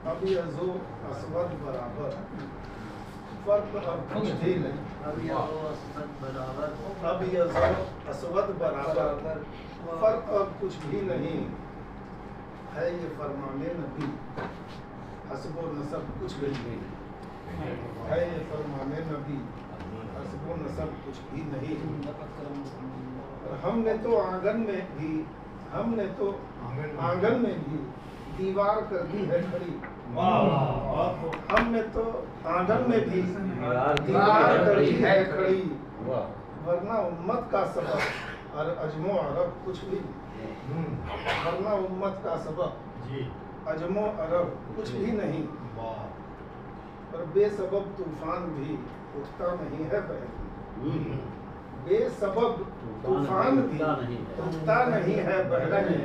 अब ये जो असवद बराबर फर्क अब कुछ भी नहीं। अब ये जो असवद बराबर फर्क अब कुछ भी नहीं है। ये फरमाने नबी हस्बो नसब कुछ भी नहीं है। ये फरमाने नबी हस्बो नसब कुछ भी नहीं। और हमने तो आंगन में भी दीवार कर दी है खड़ी। हमने तो आंगन में भी दीवार कर दी है खड़ी। वरना उम्मत का सबब और अजमो अरब कुछ भी नहीं। वरना उम्मत का सबब अजमो अरब कुछ भी नहीं। और बेसबब तूफान भी उठता नहीं है बहरी। बेसबब तूफान भी उठता नहीं है बहरी।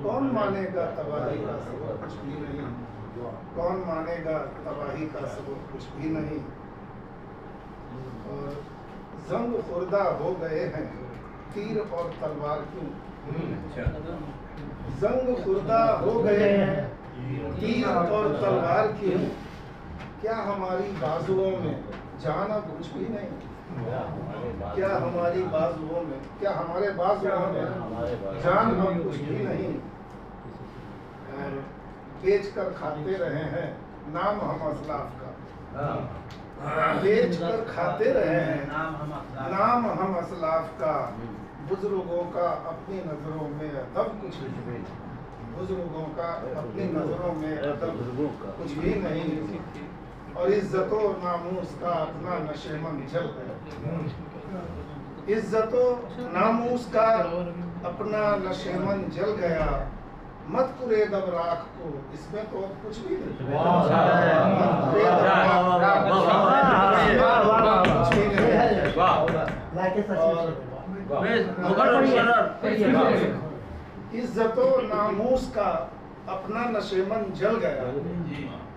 कौन मानेगा तबाही का सबब कुछ भी नहीं। कौन मानेगा तबाही का सबब कुछ भी नहीं। और जंग खुर्दा हो गए हैं तीर और तलवार क्यों। जंग खुर्दा हो गए हैं तीर और तलवार क्यों। क्या हमारी बाजुओं में जान अब कुछ भी नहीं। क्या हमारी बाजुओं में हमारे बाजुओं में जान अब कुछ भी नहीं। और बेच कर खाते रहे हैं नाम हम असलाफ का। बेच कर खाते रहे हैं नाम हम असलाफ का। बुजुर्गों का अपनी नजरों में अदब कुछ भी। बुजुर्गों का अपनी नजरों में अदब कुछ भी नहीं। और इज्जतो नामूस का अपना नशेमन जल गया। इज्जतो नामूस का अपना नशेमन जल गया। मत कुरे दब राख को इसमें तो कुछ भी नहीं। इज्जतो नामूस का अपना नशेमन जल गया।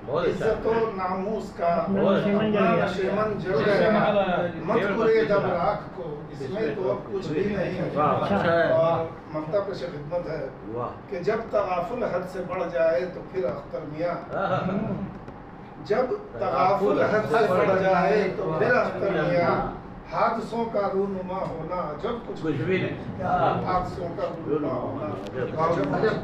इज्जतो नामूस का अपना नशेमन जल गया। मत कुरे दब राख को इसमें तो अब कुछ भी नहीं है। और ममता पेश खिदमत है कि जब तगाफुल हद से बढ़ जाए तो फिर अख्तर मियाँ। जब तगाफुल हद से बढ़ जाए तो फिर अख्तर मियाँ। हादसों का रूनुमा होना जब कुछ भी नहीं। हादसों का रूनुमा होना जब